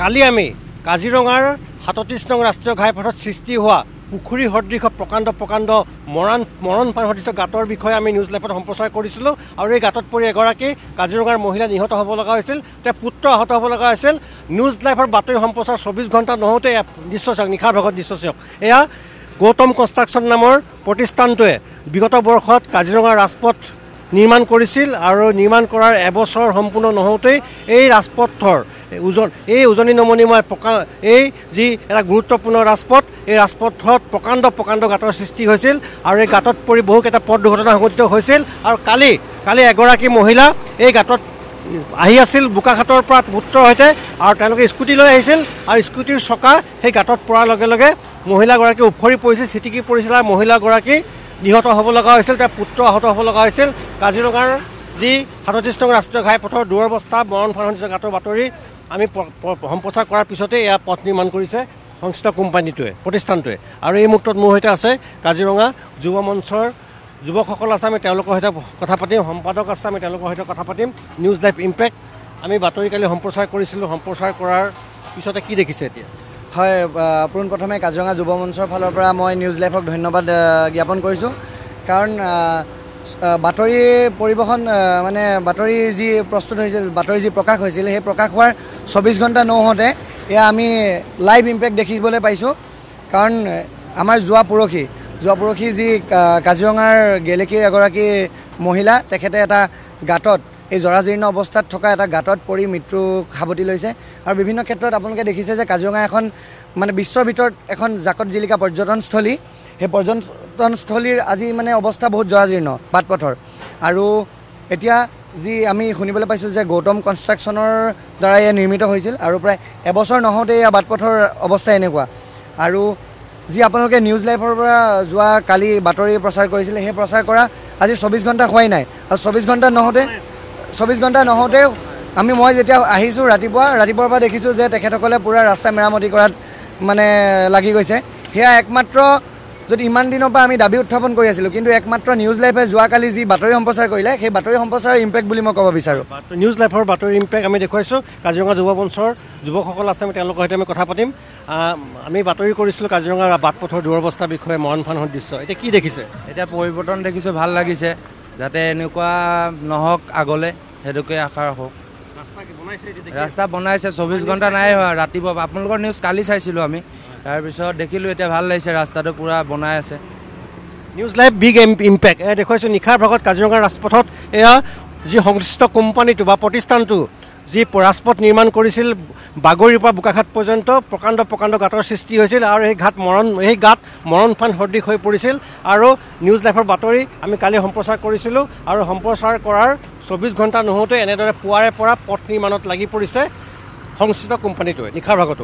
কালি আমি কাজিৰঙাৰ ৩৭ নং ৰাষ্ট্ৰীয় ঘাইপথত সৃষ্টি হোৱা পুখুৰী সদৃশ প্ৰকাণ্ড মৰণপান সদৃশ গাঁতৰ বিষয়ে আমি নিউজ লাইভত সম্প্ৰচাৰ কৰিছিলোঁ আৰু এই গাঁতত পৰি এগৰাকী কাজিৰঙাৰ মহিলা নিহত হ'ব লগা হৈছিল তেওঁৰ পুত্ৰ আহত হ'ব লগা হৈছিল নিউজ লাইভৰ বাতৰি সম্প্ৰচাৰ ২৪ ঘণ্টা নহওঁতে দৃশ্য চাওক নিশাৰ ভাগত দৃশ্য চাওক এয়া গৌতম কনষ্ট্ৰাকশ্যন নামৰ প্ৰতিষ্ঠানটোৱে বিগত বৰ্ষত কাজিৰঙাৰ ৰাজপথ নিৰ্মাণ কৰিছিল আৰু নিৰ্মাণ কৰাৰ এবছৰ সম্পূৰ্ণ নহওঁতেই এই ৰাজপথৰ উজনি নমনীময় এই যি এটা গুৰুত্বপূৰ্ণ ৰাজপথ এই ৰাজপথত প্ৰকাণ্ড গাঁতৰ সৃষ্টি হৈছিল আৰু এই গাঁতত পৰি বহুকেইটা পথ দুৰ্ঘটনা সংঘটিত হৈছিল আৰু কালি এগৰাকী মহিলা এই গাঁতত আহি আছিল বোকাখাটৰ পৰা পুত্ৰৰ সৈতে আৰু তেওঁলোকে স্কুটি লৈ আহিছিল আৰু স্কুটিৰ চকা সেই গাঁতত পৰাৰ লগে লগে মহিলাগৰাকী উফৰি পৰিছিল ছিটিকি পৰিছিল আৰু মহিলাগৰাকী নিহত হ'ব লগা হৈছিল তেওঁৰ পুত্ৰ আহত হ'ব লগা হৈছিল কাজিৰঙাৰ যি ৩৭ নং ৰাষ্ট্ৰীয় ঘাইপথৰ দুৰৱস্থা মৰণপান সদৃশ গাঁতৰ বাতৰি আমি সম্প্ৰচাৰ কৰাৰ পিছতে এয়া পথ নিৰ্মাণ কৰিছে সংশ্লিষ্ট কোম্পানীটোৱে প্ৰতিষ্ঠানটোৱে আৰু এই মুহূৰ্তত মোৰ সৈতে আছে কাজিৰঙা যুৱ মঞ্চৰ যুৱকসকল আছে আমি তেওঁলোকৰ সৈতে কথা পাতিম সম্পাদক আছে আমি তেওঁলোকৰ সৈতে কথা পাতিম নিউজ লাইভ ইম্পেক্ট আমি বাতৰি কালি সম্প্ৰচাৰ কৰিছিলোঁ সম্প্ৰচাৰ কৰাৰ পিছতে কি দেখিছে এতিয়া হয় পোনপ্ৰথমে কাজিৰঙা যুৱ মঞ্চৰ ফালৰ পৰা মই নিউজ লাইভক ধন্যবাদ জ্ঞাপন কৰিছোঁ কাৰণ বাতৰি পৰিৱেশন মানে বাতৰি যি প্ৰস্তুত হৈছিল বাতৰি যি প্ৰকাশ হৈছিল সেই প্ৰকাশ হোৱাৰ ২৪ ঘণ্টা নহওঁতে এয়া আমি লাইভ ইম্পেক্ট দেখিবলৈ পাইছোঁ কাৰণ আমাৰ যোৱা পৰহি যি কাজিৰঙাৰ গেলেকীৰ এগৰাকী মহিলা তেখেতে এটা গাঁতত এই জৰাজীৰ্ণ অৱস্থাত থকা এটা গাঁতত পৰি মৃত্যু সাৱটি লৈছে আৰু বিভিন্ন ক্ষেত্ৰত আপোনালোকে দেখিছে যে কাজিৰঙা এখন মানে বিশ্বৰ ভিতৰত এখন জাকত জিলিকা পৰ্যটনস্থলী সেই পৰ্যটনস্থলীৰ আজি মানে অৱস্থা বহুত জৰাজীৰ্ণ বাটপথৰ আৰু এতিয়া যি আমি শুনিবলৈ পাইছোঁ যে গৌতম কনষ্ট্ৰাকশ্যনৰ দ্বাৰা এয়া নিৰ্মিত হৈছিল আৰু প্ৰায় এবছৰ নহওঁতে এয়া বাটপথৰ অৱস্থা এনেকুৱা আৰু যি আপোনালোকে নিউজ লাইভৰ পৰা যোৱা কালি বাতৰি প্ৰচাৰ কৰিছিলে সেই প্ৰচাৰ কৰা আজি ২৪ ঘণ্টা হোৱাই নাই আৰু ২৪ ঘণ্টা নহওঁতে মই যেতিয়া আহিছোঁ ৰাতিপুৱাৰ পৰা দেখিছোঁ যে তেখেতসকলে পূৰা ৰাস্তা মেৰামতি কৰাত মানে লাগি গৈছে সেয়া একমাত্ৰ যদি ইমান দিনৰ পৰা আমি দাবী উত্থাপন কৰি আছিলোঁ কিন্তু একমাত্ৰ নিউজ লাইভে যোৱাকালি যি বাতৰি সম্প্ৰচাৰ কৰিলে সেই বাতৰি সম্প্ৰচাৰৰ ইম্পেক্ট বুলি মই ক'ব বিচাৰোঁ নিউজ লাইভৰ বাতৰি ইম্পেক্ট আমি দেখুৱাইছোঁ কাজিৰঙা যুৱ মঞ্চৰ যুৱকসকল আছে আমি তেওঁলোকৰ সৈতে আমি কথা পাতিম আমি বাতৰি কৰিছিলোঁ কাজিৰঙাৰ বাটপথৰ দুৰৱস্থাৰ বিষয়ে মৰণপান দৃশ্য এতিয়া কি দেখিছে এতিয়া পৰিৱৰ্তন দেখিছোঁ ভাল লাগিছে যাতে এনেকুৱা নহওক আগলৈ সেইটোকে আশা ৰাখোঁ ৰাস্তা বনাইছে ২৪ ঘণ্টা নাই হোৱা ৰাতিপুৱা আপোনালোকৰ নিউজ কালি চাইছিলোঁ আমি তাৰপিছত দেখিলোঁ এতিয়া ভাল লাগিছে ৰাস্তাটো পূৰা বনাই আছে নিউজ লাইভ বিগ ইম্পেক্ট এয়া দেখুৱাইছোঁ নিশাৰ ভাগত কাজিৰঙাৰ ৰাজপথত এয়া যি সংশ্লিষ্ট কোম্পানীটো বা প্ৰতিষ্ঠানটো যি ৰাজপথ নিৰ্মাণ কৰিছিল বাগৰিৰ পৰা বোকাখাট পৰ্যন্ত প্ৰকাণ্ড গাঁতৰ সৃষ্টি হৈছিল আৰু এই গাঁত মৰণপান সদৃশ হৈ পৰিছিল আৰু নিউজ লাইভৰ বাতৰি আমি কালি সম্প্ৰচাৰ কৰিছিলোঁ আৰু সম্প্ৰচাৰ কৰাৰ ২৪ ঘণ্টা নহওঁতে এনেদৰে পুৱাৰে পৰা পথ নিৰ্মাণত লাগি পৰিছে সংশ্লিষ্ট কোম্পানীটোৱে নিশাৰ ভাগতো